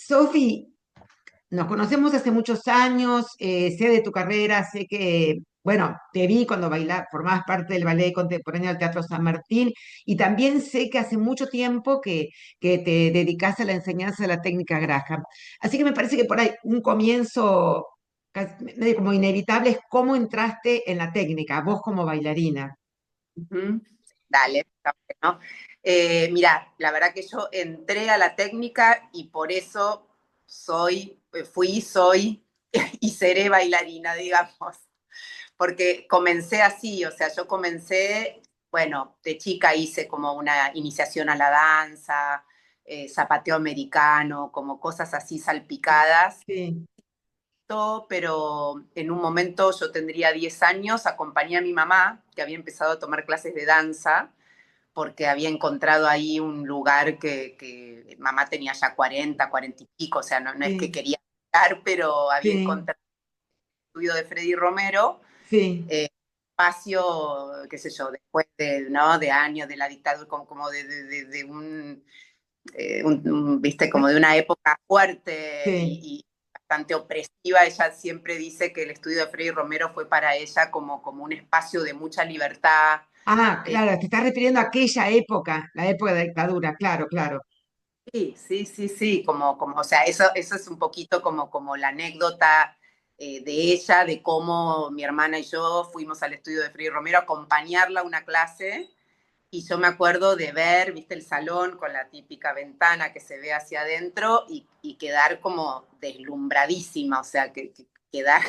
Sofi, nos conocemos hace muchos años, sé de tu carrera, sé que, bueno, te vi cuando formabas parte del Ballet Contemporáneo del Teatro San Martín y también sé que hace mucho tiempo que te dedicas a la enseñanza de la técnica Graham. Así que me parece que por ahí un comienzo medio como inevitable es cómo entraste en la técnica, vos como bailarina. Ujú. Dale, está bueno. Mira, la verdad que yo entré a la técnica y por eso soy y seré bailarina, digamos, porque comencé así, o sea, yo comencé, bueno, de chica hice como una iniciación a la danza, zapateo americano, como cosas así salpicadas, Sí. pero en un momento yo tendría 10 años, acompañé a mi mamá, que había empezado a tomar clases de danza, porque había encontrado ahí un lugar que mamá tenía ya 40 y pico, o sea, no es que Sí, quería estar, pero había sí, encontrado el estudio de Freddy Romero, sí, espacio, qué sé yo, después de, ¿no? De años de la dictadura, como de viste, como de una época fuerte sí. y bastante opresiva. Ella siempre dice que el estudio de Freddy Romero fue para ella como un espacio de mucha libertad. Ah, eh, claro, te estás refiriendo a aquella época, la época de dictadura, claro, claro. Sí, sí, sí, sí, o sea, eso es un poquito como la anécdota de ella, de cómo mi hermana y yo fuimos al estudio de Freddy Romero a acompañarla a una clase, y yo me acuerdo de ver, viste, el salón con la típica ventana que se ve hacia adentro y quedar como deslumbradísima, o sea, quedar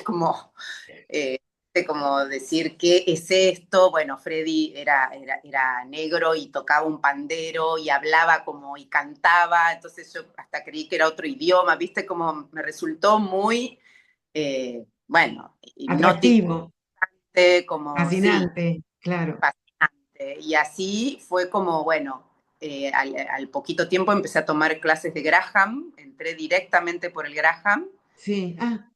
eh, como decir, ¿qué es esto? Bueno, Freddy era negro y tocaba un pandero y hablaba como y cantaba, entonces yo hasta creí que era otro idioma, viste, como me resultó muy, bueno, hipnótico, Atractivo, como sí, fascinante, claro. fascinante. Y así fue como, bueno, al poquito tiempo empecé a tomar clases de Graham, entré directamente por el Graham. Sí, ah,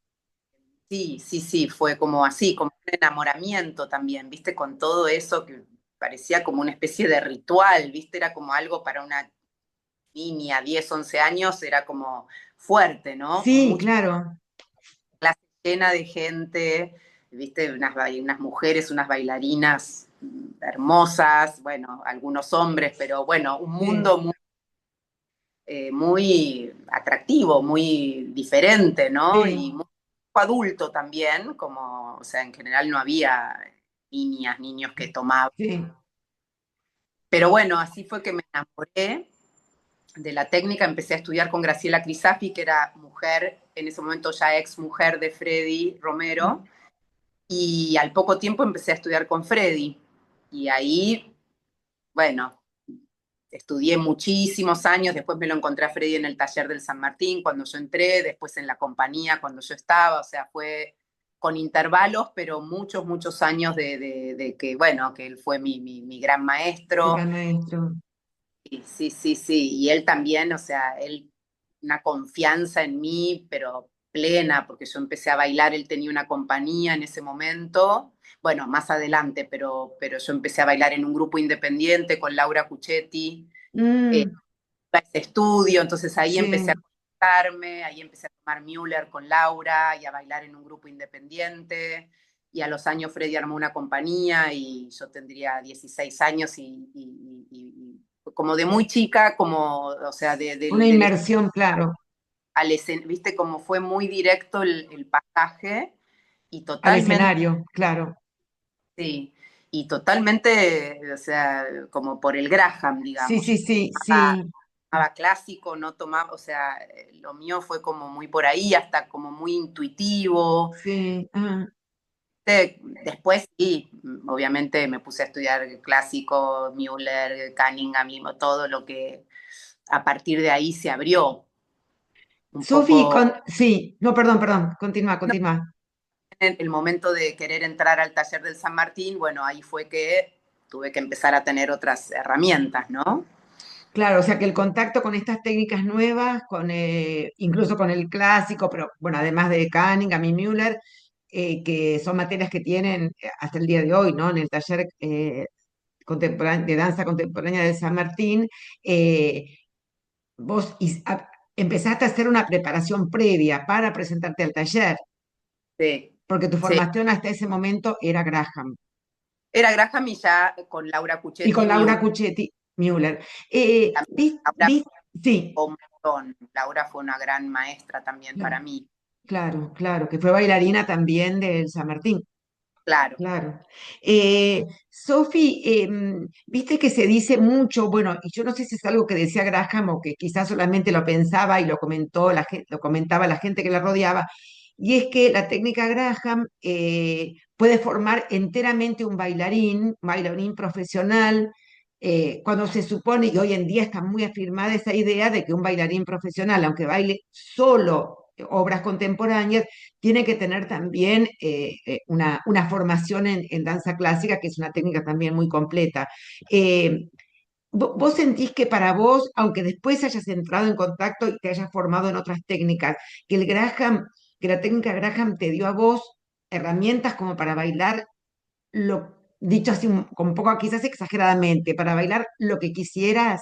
Sí, sí, sí, fue como así, como un enamoramiento también, viste, con todo eso que parecía como una especie de ritual, viste, era como algo para una niña, 10, 11 años, era como fuerte, ¿no? sí, Mucha claro. clase llena de gente, viste, unas mujeres, unas bailarinas hermosas, bueno, algunos hombres, pero bueno, un Sí, mundo muy atractivo, muy diferente, ¿no? sí, Y muy adulto también, como, o sea, en general no había niñas, niños que tomaban. sí. Pero bueno, así fue que me enamoré de la técnica, empecé a estudiar con Graciela Crisafi, que era mujer, en ese momento ya ex mujer de Freddy Romero, y al poco tiempo empecé a estudiar con Freddy. Y ahí, bueno, estudié muchísimos años, después me lo encontré a Freddy en el taller del San Martín cuando yo entré, después en la compañía cuando yo estaba, o sea, fue con intervalos, pero muchos, muchos años de que, bueno, que él fue mi gran Tu maestro. gran maestro. Y sí, sí, sí, y él también, o sea, él, una confianza en mí, pero plena, porque yo empecé a bailar, él tenía una compañía en ese momento, bueno, más adelante, pero yo empecé a bailar en un grupo independiente con Laura Cuchetti, Mm, a ese estudio, entonces ahí empecé a sí. conectarme, ahí empecé a tomar Müller con Laura y a bailar en un grupo independiente, y a los años Freddy armó una compañía y yo tendría 16 años como de muy chica, como, o sea, Una del inmersión, claro, viste, como fue muy directo el pasaje y al totalmente, escenario, claro. sí, y totalmente, o sea, como por el Graham, Sí, digamos. sí, sí, sí, Tomaba clásico, no tomaba, o sea, lo mío fue como muy por ahí, hasta como muy intuitivo. sí. Ah. Después sí, obviamente me puse a estudiar clásico, Müller, Cunningham, todo lo que a partir de ahí se abrió un Sofi, poco. sí, no, perdón, perdón, continúa, No, continúa. en el momento de querer entrar al taller del San Martín, bueno, ahí fue que tuve que empezar a tener otras herramientas, ¿no? Claro, o sea que el contacto con estas técnicas nuevas, incluso con el clásico, pero bueno, además de Cunningham y Müller, que son materias que tienen hasta el día de hoy, ¿no? En el taller de danza contemporánea de San Martín, eh, vos empezaste a hacer una preparación previa para presentarte al taller, Sí, porque tu sí. formación hasta ese momento era Graham. Era Graham y ya con Laura Y con Cuchetti Laura Müller. Cuchetti Müller. Laura Sí, un montón. Laura fue una gran maestra también para claro, mí. claro, claro, que fue bailarina también del San Martín. Claro. Claro. Sofi, viste que se dice mucho, bueno, y yo no sé si es algo que decía Graham o que quizás solamente lo pensaba y lo comentó la gente, lo comentaba la gente que la rodeaba, y es que la técnica Graham puede formar enteramente un bailarín profesional, cuando se supone, y hoy en día está muy afirmada esa idea de que un bailarín profesional, aunque baile solo obras contemporáneas, tiene que tener también una formación en danza clásica, que es una técnica también muy completa. ¿Vos sentís que para vos, aunque después hayas entrado en contacto y te hayas formado en otras técnicas, que que la técnica Graham te dio a vos herramientas como para bailar dicho así con un poco quizás exageradamente, para bailar lo que quisieras?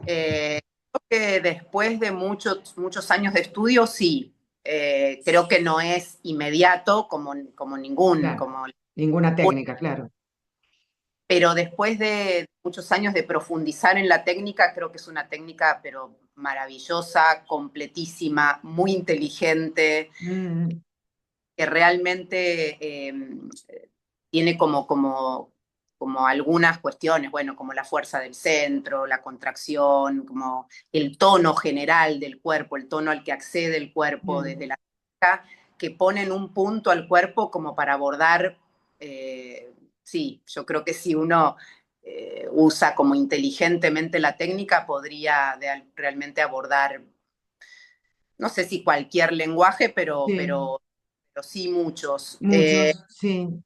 Creo que después de muchos años de estudio, sí. Creo que no es inmediato como ningún, Claro, ninguna técnica, claro. pero después de muchos años de profundizar en la técnica, creo que es una técnica pero maravillosa, completísima, muy inteligente, Mm, que realmente tiene como algunas cuestiones, bueno, como la fuerza del centro, la contracción, como el tono general del cuerpo, el tono al que accede el cuerpo mm, desde la técnica, que ponen un punto al cuerpo como para abordar, sí, yo creo que si uno usa como inteligentemente la técnica, podría realmente abordar, no sé si cualquier lenguaje, sí, pero sí muchos. muchos, sí.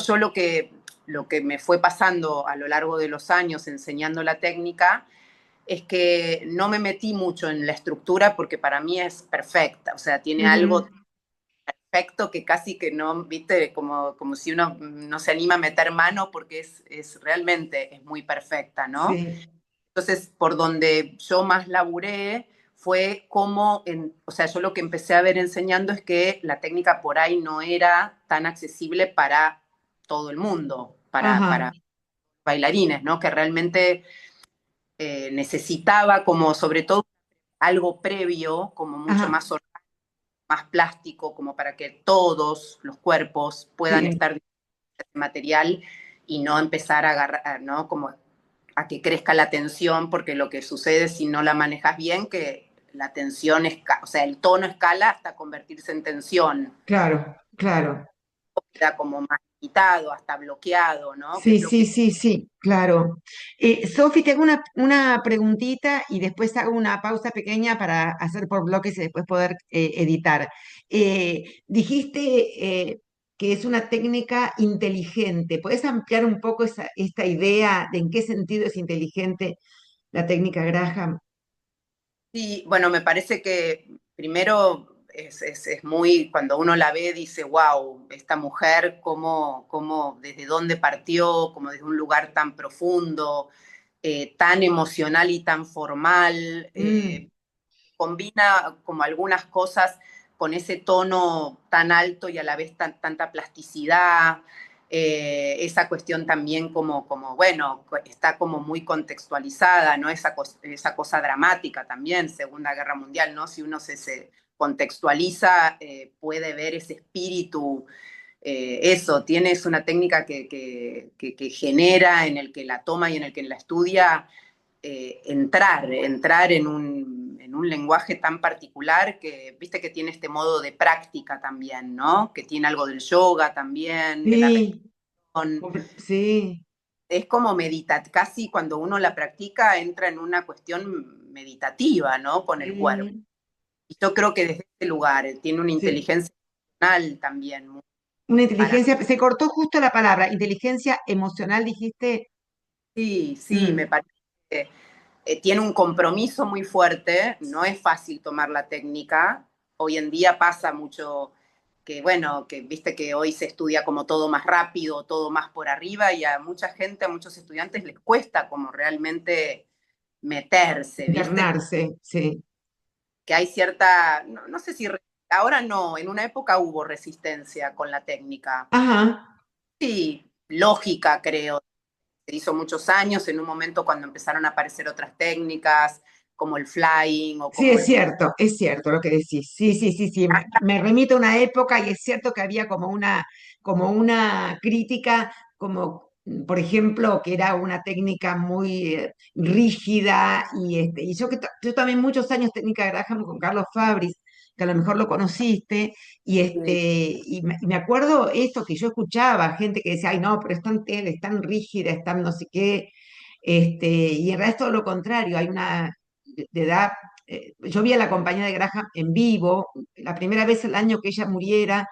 Yo lo que me fue pasando a lo largo de los años enseñando la técnica es que no me metí mucho en la estructura porque para mí es perfecta, o sea, tiene Ujú, algo perfecto que casi que no, viste, como si uno no se anima a meter mano porque realmente es muy perfecta, ¿no? sí. Entonces, por donde yo más laburé fue o sea, yo lo que empecé a ver enseñando es que la técnica por ahí no era tan accesible para todo el mundo, para Ajá, bailarines, ¿no? Que realmente necesitaba como sobre todo algo previo, como mucho ajá, más plástico, como para que todos los cuerpos puedan sí, estar en ese material y no empezar a agarrar, ¿no? Como a que crezca la tensión, porque lo que sucede si no la manejas bien, que la tensión, o sea, el tono escala hasta convertirse en tensión, claro, claro. queda como más quitado, hasta bloqueado, ¿no? Que Sí, es lo sí, que... sí, sí, claro. Sofi, te hago una preguntita y después hago una pausa pequeña para hacer por bloques y después poder editar. Dijiste que es una técnica inteligente. ¿Puedes ampliar un poco esta idea de en qué sentido es inteligente la técnica Graham? Sí, bueno, me parece que primero es muy, cuando uno la ve, dice, wow, esta mujer, desde dónde partió, como desde un lugar tan profundo, tan emocional y tan formal, Mm, combina como algunas cosas con ese tono tan alto y a la vez tanta plasticidad, esa cuestión también bueno, está como muy contextualizada, ¿no? Esa cosa dramática también, Segunda Guerra Mundial, ¿no? Si uno se contextualiza, puede ver ese espíritu, tienes una técnica que genera, en el que la toma y en el que la estudia, entrar en un lenguaje tan particular que, viste que tiene este modo de práctica también, ¿no? Que tiene algo del yoga también, de la sí, respiración. sí, Es como casi cuando uno la practica entra en una cuestión meditativa, ¿no? Con el cuerpo. sí, Y yo creo que desde este lugar tiene una sí. inteligencia emocional también Una para... inteligencia, se cortó justo la palabra, inteligencia emocional, dijiste. Sí, sí, me Mm, parece que tiene un compromiso muy fuerte, no es fácil tomar la técnica. Hoy en día pasa mucho que, bueno, que viste que hoy se estudia como todo más rápido, todo más por arriba, y a mucha gente, a muchos estudiantes les cuesta como realmente meterse, ¿viste? Internarse, sí. Que hay cierta, no, no sé si ahora no, en una época hubo resistencia con la técnica. Ajá. Sí, lógica, creo. Se hizo muchos años, en un momento cuando empezaron a aparecer otras técnicas, como el flying o Sí, como el... es cierto lo que decís. Sí, sí, sí, sí. Me remito a una época y es cierto que había como una crítica, como por ejemplo, que era una técnica muy rígida y yo también muchos años técnica Graham con Carlos Fabris, que a lo mejor lo conociste, y me acuerdo esto que yo escuchaba, gente que decía, ay no, pero es tan rígida, es tan no sé qué, y en realidad es todo lo contrario, hay una de edad yo vi a la compañía de Graham en vivo, la primera vez el año que ella muriera,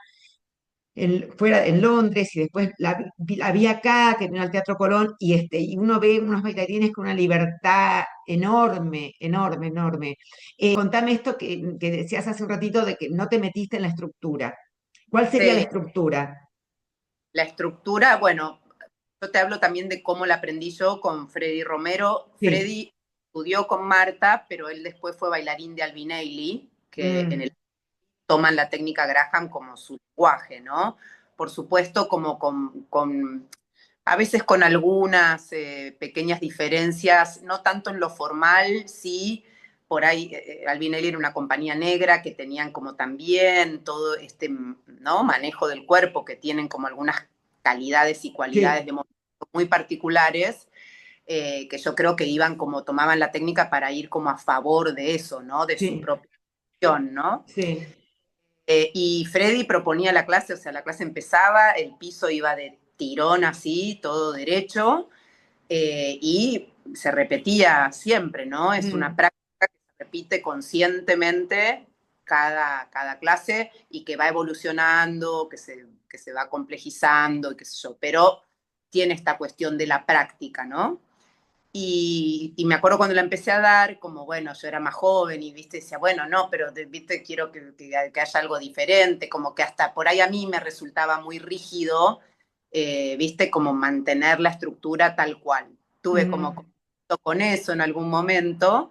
fuera en Londres, y después la vi acá, que vino al Teatro Colón, y uno ve unos bailarines con una libertad enorme, enorme, enorme. Contame esto que decías hace un ratito de que no te metiste en la estructura. ¿Cuál sería la Sí, estructura? la estructura, bueno, yo te hablo también de cómo la aprendí yo con Freddy Romero. Sí. Freddy estudió con Marta, pero él después fue bailarín de Albinelli, que en Mm, el toman la técnica Graham como su lenguaje, ¿no? Por supuesto, como a veces con algunas pequeñas diferencias, no tanto en lo formal, sí, por ahí Albinelli era una compañía negra que tenían como también todo este, ¿no? Manejo del cuerpo, que tienen como algunas calidades y cualidades sí, de movimiento muy particulares, que yo creo que iban como, tomaban la técnica para ir como a favor de eso, ¿no? De su sí, propia acción, ¿no? sí. Y Freddy proponía la clase, o sea, la clase empezaba, el piso iba de tirón así, todo derecho, y se repetía siempre, ¿no? Es una Mm, práctica que se repite conscientemente cada clase y que va evolucionando, que se va complejizando, y qué sé yo, pero tiene esta cuestión de la práctica, ¿no? Y me acuerdo cuando la empecé a dar, como bueno, yo era más joven y viste, decía, bueno, no, pero viste, quiero que haya algo diferente, como que hasta por ahí a mí me resultaba muy rígido, viste, como mantener la estructura tal cual. Tuve como mm, conflicto con eso en algún momento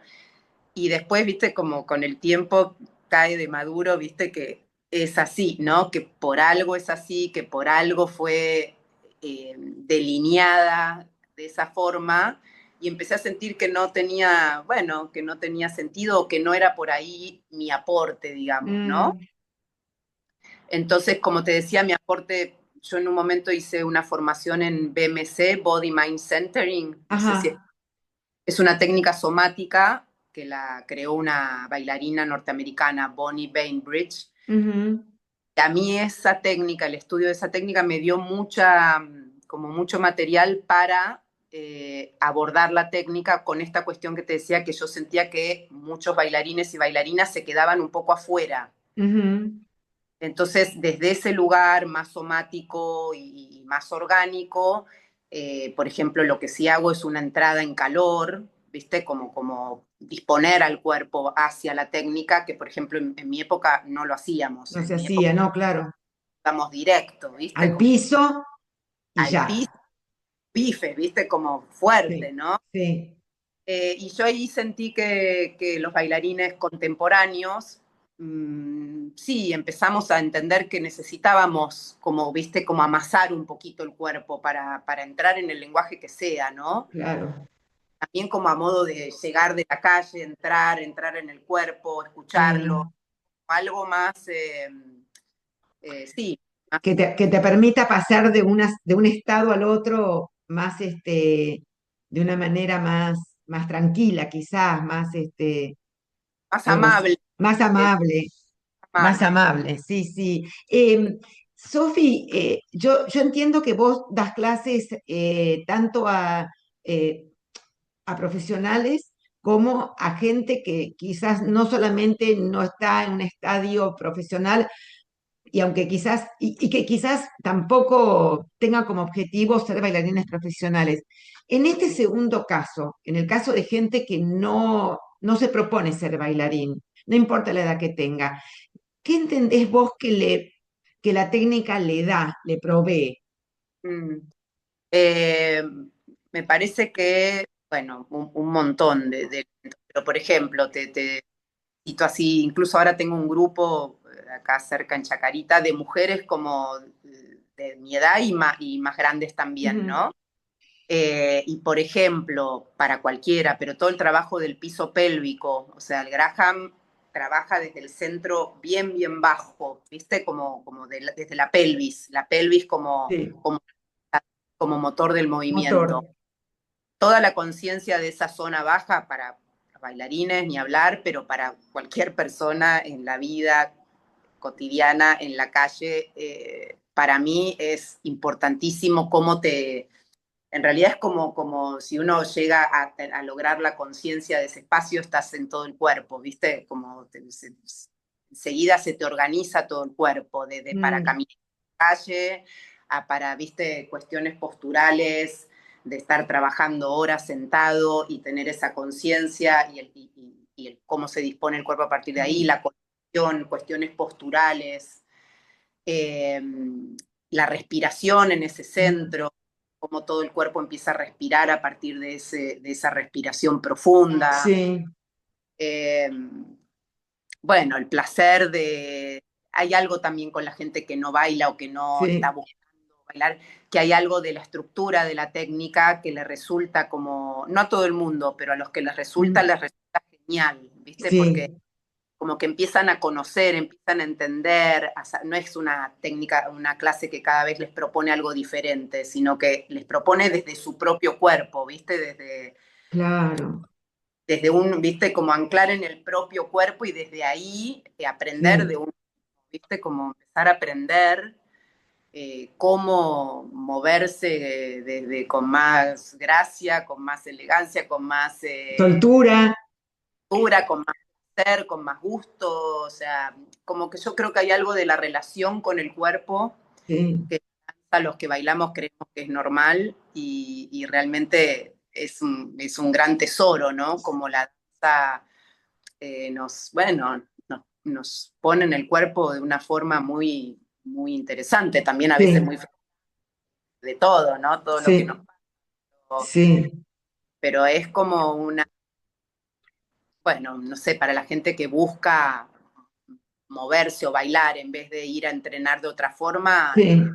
y después, viste, como con el tiempo cae de maduro, viste, que es así, ¿no? Que por algo es así, que por algo fue delineada de esa forma y empecé a sentir que no tenía, bueno, que no tenía sentido o que no era por ahí mi aporte, digamos, ¿no? mm. Entonces, como te decía, mi aporte, yo en un momento hice una formación en BMC, Body Mind Centering, no sé si Ajá. es una técnica somática que la creó una bailarina norteamericana, Bonnie Bainbridge. Ujú. A mí esa técnica, el estudio de esa técnica me dio como mucho material para abordar la técnica con esta cuestión que te decía, que yo sentía que muchos bailarines y bailarinas se quedaban un poco afuera. Ujú, Entonces, desde ese lugar más somático y más orgánico, por ejemplo, lo que sí hago es una entrada en calor, ¿viste? Como disponer al cuerpo hacia la técnica, que por ejemplo en mi época no lo hacíamos, no se en mi época hacía, no, claro. estamos directo, ¿viste? Al Como piso y al ya. piso, bife, ¿viste? Como fuerte, Sí, ¿no? sí. Y yo ahí sentí que los bailarines contemporáneos, sí, empezamos a entender que necesitábamos, como, viste, como amasar un poquito el cuerpo para entrar en el lenguaje que sea, ¿no? Claro. También como a modo de llegar de la calle, entrar en el cuerpo, escucharlo, Mm. algo más, sí, más, Que te permita pasar de un estado al otro más, de una manera más tranquila, quizás, más algo así, amable, más eh, amable, más amable. amable, sí, sí. Sofi, yo entiendo que vos das clases tanto eh, a profesionales como a gente que quizás no solamente no está en un estadio profesional y aunque quizás, y que quizás tampoco tenga como objetivo ser bailarines profesionales. En este segundo caso, en el caso de gente que no se propone ser bailarín, no importa la edad que tenga, ¿qué entendés vos que la técnica le da, le provee? Mm. Eh, Me parece que bueno, un montón pero por ejemplo, te cito así, incluso ahora tengo un grupo acá cerca en Chacarita de mujeres como de mi edad y más grandes también, Ujú. ¿no? Y por ejemplo, para cualquiera, pero todo el trabajo del piso pélvico, o sea, el Graham trabaja desde el centro bien, bien bajo, ¿viste? Como desde la pelvis Sí, como, como motor del movimiento. motor. Toda la conciencia de esa zona baja para los bailarines, ni hablar, pero para cualquier persona en la vida cotidiana, en la calle, para mí es importantísimo cómo en realidad es como si uno llega a lograr la conciencia de ese espacio, estás en todo el cuerpo, ¿viste? Enseguida se te organiza todo el cuerpo, para Mm, caminar en la calle, para, ¿viste? Cuestiones posturales, de estar trabajando horas sentado y tener esa conciencia y cómo se dispone el cuerpo a partir de ahí, mm, la conexión, cuestiones posturales, eh, la respiración en ese mm. centro, cómo todo el cuerpo empieza a respirar a partir de esa respiración profunda. Sí, Eh, bueno, el placer de... Hay algo también con la gente que no baila o que no está sí. buscando bailar, que hay algo de la estructura de la técnica que le resulta como, no a todo el mundo, pero a los que Mm, les resulta genial, ¿viste? Porque sí, como que empiezan a conocer, empiezan a entender, no es una técnica, una clase que cada vez les propone algo diferente, sino que les propone desde su propio cuerpo, ¿viste? claro. Desde ¿viste? Como anclar en el propio cuerpo y desde ahí aprender Sí. ¿viste? Como empezar a aprender cómo moverse con más gracia, con más elegancia, con más Soltura. dura, con más placer, con más gusto, o sea, como que yo creo que hay algo de la relación con el cuerpo Sí. que a los que bailamos creemos que es normal y realmente es un gran tesoro, ¿no? Como la danza bueno, nos pone en el cuerpo de una forma muy, muy interesante, también a veces Sí. muy de todo, ¿no? Todo lo que nos Sí. pasa, Sí. pero es como una, bueno, no sé, para la gente que busca moverse o bailar en vez de ir a entrenar de otra forma, Sí. bueno,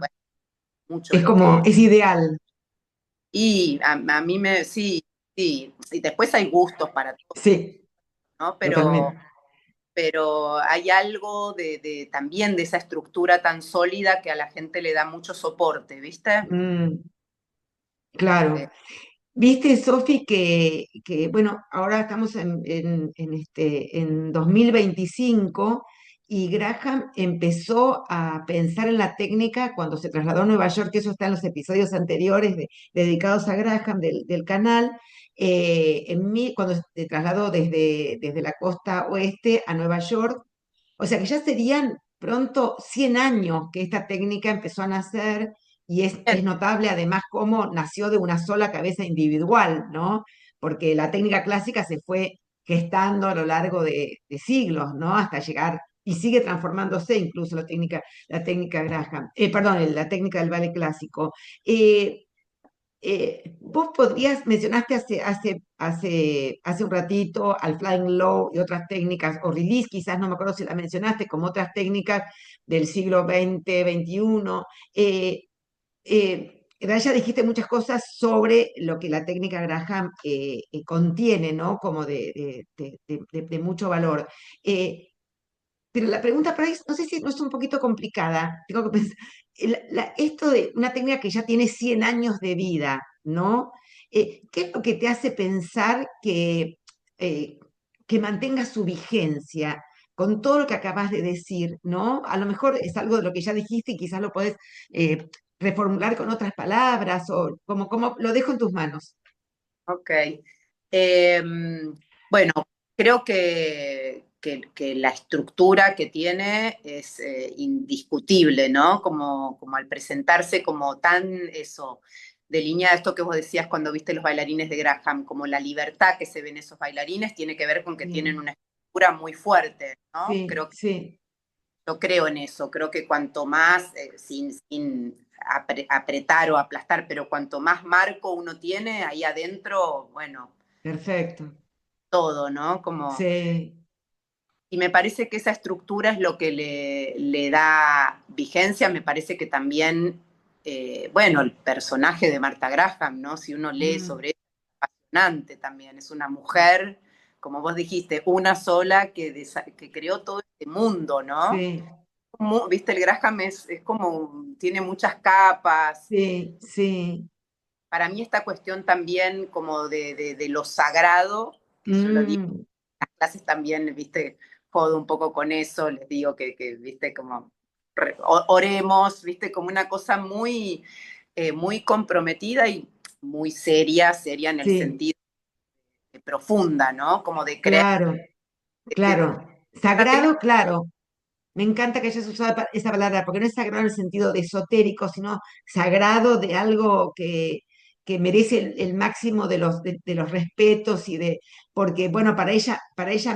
mucho Es lo como, que... es ideal. Y a mí sí, sí, y después hay gustos para todo, Sí, ¿no? totalmente. Pero hay algo también de esa estructura tan sólida que a la gente le da mucho soporte, ¿viste? Mm, Eh, claro. Viste, Sofi, bueno, ahora estamos en 2025 y Graham empezó a pensar en la técnica cuando se trasladó a Nueva York, que eso está en los episodios anteriores dedicados a Graham del canal, cuando se trasladó desde la costa oeste a Nueva York, o sea que ya serían pronto 100 años que esta técnica empezó a nacer y es notable además cómo nació de una sola cabeza individual, ¿no? Porque la técnica clásica se fue gestando a lo largo de siglos, ¿no? Hasta llegar, y sigue transformándose incluso la técnica Graham, perdón, la técnica del ballet clásico. Eh, vos mencionaste hace un ratito al Flying Low y otras técnicas, o release, quizás no me acuerdo si la mencionaste, como otras técnicas del siglo XX, XXI. Ya dijiste muchas cosas sobre lo que la técnica Graham contiene, ¿no? Como de mucho valor. Eh, pero la pregunta por ahí, no sé si no es un poquito complicada. Tengo que pensar. Esto de una técnica que ya tiene 100 años de vida, ¿no? ¿Qué es lo que te hace pensar eh, que mantenga su vigencia con todo lo que acabas de decir, ¿no? A lo mejor es algo de lo que ya dijiste y quizás lo podés eh, reformular con otras palabras o como lo dejo en tus manos. ok. Eh, bueno, creo que la estructura que tiene es indiscutible, ¿no? Como al presentarse como tan eso, delinea esto que vos decías cuando viste los bailarines de Graham, como la libertad que se ven esos bailarines tiene que ver con que tienen Sí, una estructura muy fuerte, ¿no? sí, sí, Yo creo en eso, creo que cuanto más, apretar o aplastar, pero cuanto más marco uno tiene ahí adentro, bueno, Perfecto. todo, ¿no? Como, Sí. y me parece que esa estructura es lo que le da vigencia, me parece que también, bueno, el personaje de Martha Graham, ¿no? Si uno lee Mm, sobre ella, es apasionante también, es una mujer, como vos dijiste, una sola que creó todo este mundo, ¿no? sí, Viste, el Graham es como, tiene muchas capas. sí, sí. Para mí esta cuestión también como de lo sagrado, que yo lo digo Mm, en las clases también, viste, jodo un poco con eso, les digo viste, como oremos, viste, como una cosa muy, muy comprometida y muy seria en el sí, sentido de profunda, ¿no? Como de creer claro, que claro. una técnica. Sagrado, claro. Me encanta que hayas usado esa palabra, porque no es sagrado en el sentido de esotérico, sino sagrado de algo que merece el máximo de los respetos y de, porque bueno, para ella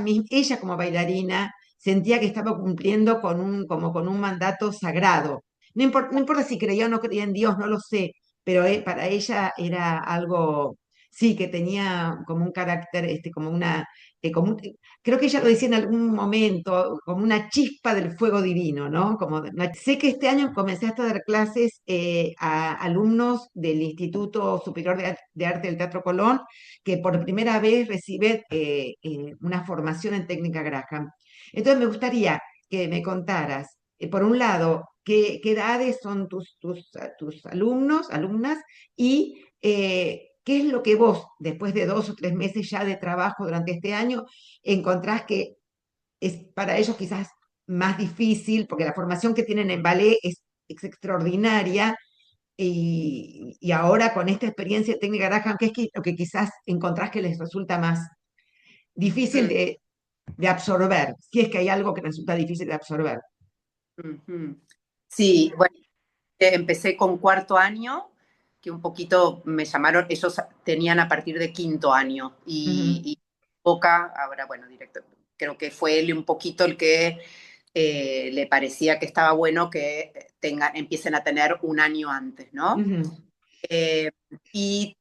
misma, ella como bailarina sentía que estaba cumpliendo con como con un mandato sagrado. No importa si creía o no creía en Dios, no lo sé, pero para ella era algo, sí, que tenía como un carácter, como una, como creo que ella lo decía en algún momento, como una chispa del fuego divino, ¿no? Sé que este año comenzaste a dar clases a alumnos del Instituto Superior de Arte del Teatro Colón, que por primera vez reciben una formación en técnica Graham. Entonces me gustaría que me contaras, por un lado, qué edades son tus alumnos, alumnas, y qué es lo que vos, después de 2 o 3 meses ya de trabajo durante este año, encontrás que es para ellos quizás más difícil, porque la formación que tienen en ballet es extraordinaria, y ahora con esta experiencia técnica Graham, ¿qué es lo que quizás encontrás que les resulta más difícil Mm, de absorber? Si es que hay algo que resulta difícil de absorber. mm. Sí, bueno, empecé con cuarto año, que un poquito me llamaron, ellos tenían a partir de quinto año, Ujú, y Boca, ahora bueno, directo, creo que fue él un poquito el que le parecía que estaba bueno que empiecen a tener un año antes, ¿no? ujú. Eh, y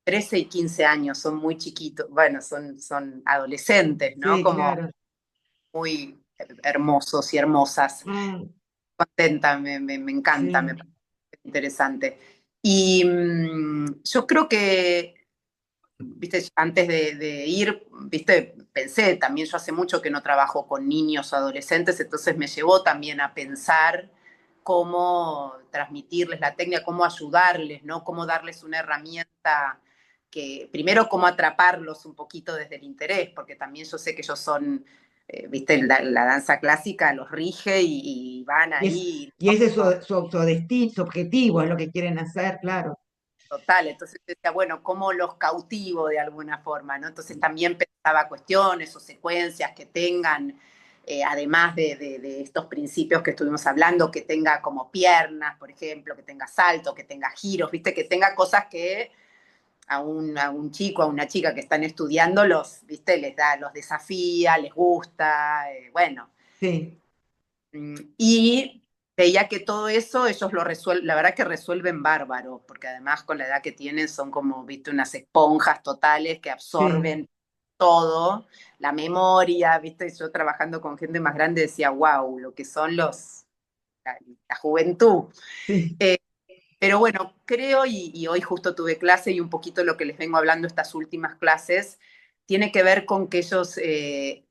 13 y 15 años, son muy chiquitos, bueno, son adolescentes, ¿no? Sí, Como claro. muy hermosos y hermosas. Ah, Contenta, me encanta, me sí. parece interesante. Y yo creo que, viste, antes de ir, viste, pensé, también yo hace mucho que no trabajo con niños o adolescentes, entonces me llevó también a pensar cómo transmitirles la técnica, cómo ayudarles, ¿no? Cómo darles una herramienta que, primero, cómo atraparlos un poquito desde el interés, porque también yo sé que ellos son, viste, la danza clásica los rige y van Y, es, ahí, y ese es su destino, su objetivo, es lo que quieren hacer, claro. total, entonces decía, bueno, ¿cómo los cautivo de alguna forma? ¿No? Entonces también pensaba cuestiones o secuencias que tengan, además de estos principios que estuvimos hablando, que tenga como piernas, por ejemplo, que tenga salto, que tenga giros, ¿viste? Que tenga cosas que a un chico, a una chica que están estudiando, ¿viste? Les da, los desafía, les gusta, bueno. Sí. Y veía que todo eso ellos lo resuelven, la verdad que resuelven bárbaro, porque además con la edad que tienen son como, viste, unas esponjas totales que Sí, absorben todo, la memoria, viste, yo trabajando con gente más grande decía, wow, lo que son la juventud. sí. Eh, pero bueno, creo, y hoy justo tuve clase y un poquito lo que les vengo hablando estas últimas clases, tiene que ver con que ellos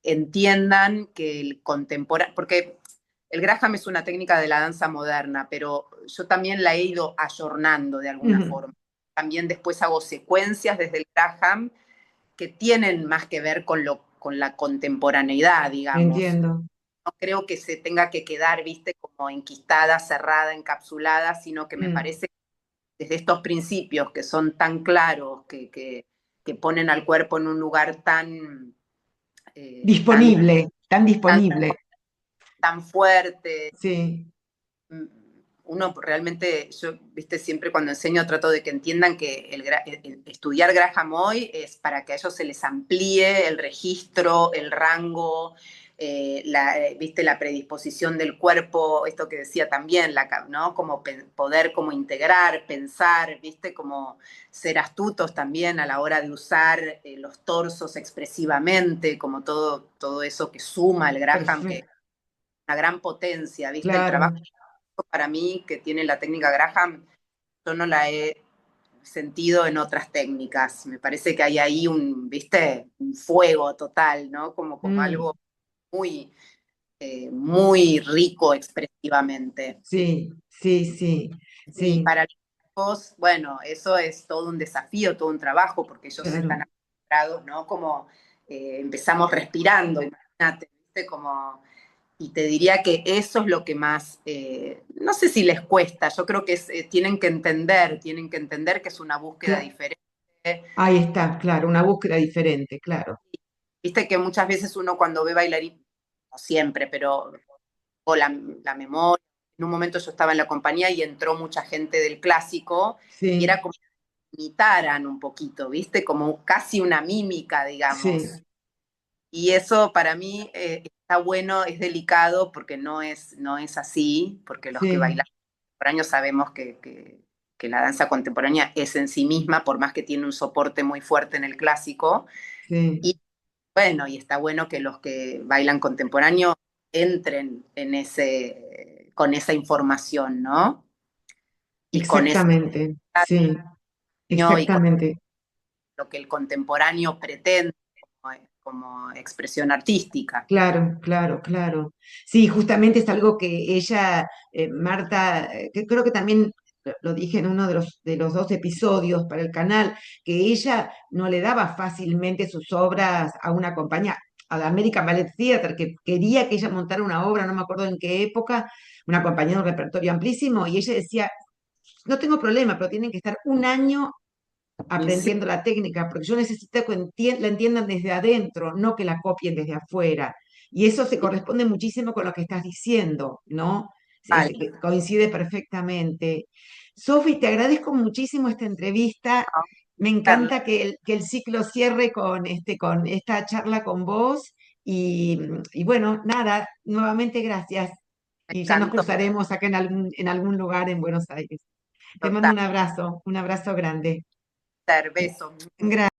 entiendan que el contemporáneo, porque el Graham es una técnica de la danza moderna, pero yo también la he ido ayornando de alguna Ujú, forma. También después hago secuencias desde el Graham que tienen más que ver con la contemporaneidad, digamos. entiendo. No creo que se tenga que quedar, viste, como enquistada, cerrada, encapsulada, sino que me Mm. parece que desde estos principios que son tan claros, que ponen al cuerpo en un lugar tan, tan, Disponible, tan tan, disponible. tan fuerte. Sí, Uno realmente, yo, viste, siempre cuando enseño trato de que entiendan que el estudiar Graham hoy es para que a ellos se les amplíe el registro, el rango, viste, la predisposición del cuerpo, esto que decía también, ¿no? Como poder como integrar, pensar, viste, como ser astutos también a la hora de usar los torsos expresivamente, como todo eso que suma el Graham, que es Perfecto, una gran potencia, viste, el trabajo claro. para mí que tiene la técnica Graham, yo no la he sentido en otras técnicas. Me parece que hay ahí viste, un fuego total, ¿no? Como Mm, algo muy, muy rico expresivamente. sí, sí, sí, Y sí, para los, bueno, eso es todo un desafío, todo un trabajo, porque ellos están claro. acostumbrados, ¿no? Como empezamos respirando, imagínate, ¿viste? Como, y te diría que eso es lo que más, no sé si les cuesta, yo creo que tienen que entender que es una búsqueda Cla- diferente. Ahí está, claro, una búsqueda diferente, claro. Viste que muchas veces uno cuando ve bailarín, no siempre, pero o la memoria. En un momento yo estaba en la compañía y entró mucha gente del clásico y Sí, era como que imitaran un poquito, ¿viste? Como casi una mímica, sí, digamos. Y eso para mí está bueno, es delicado porque no es así, porque los que sí, bailan contemporáneo sabemos que la danza contemporánea es en sí misma, por más que tiene un soporte muy fuerte en el clásico. sí. Y bueno, y está bueno que los que bailan contemporáneo entren en con esa información, ¿no? Y con ese Exactamente, sí, y con exactamente. lo que el contemporáneo pretende como expresión artística. Claro, claro, claro. Sí, justamente es algo que ella, Marta, que creo que también lo dije en uno de los dos episodios para el canal, que ella no le daba fácilmente sus obras a una compañía, a la American Ballet Theatre, que quería que ella montara una obra, no me acuerdo en qué época, una compañía de un repertorio amplísimo, y ella decía, no tengo problema, pero tienen que estar un año Y sí, aprendiendo la técnica, porque yo necesito que la entiendan desde adentro, no que la copien desde afuera. Y eso se corresponde muchísimo con lo que estás diciendo, ¿no? vale, Coincide perfectamente. Sofi, te agradezco muchísimo esta entrevista. ¿no? Me Carla, encanta que el ciclo cierre con esta charla con vos. Y bueno, nada, nuevamente gracias. me Y ya nos encantó. cruzaremos acá en algún lugar en Buenos Aires. Te mando Total, un abrazo grande. beso. Gracias.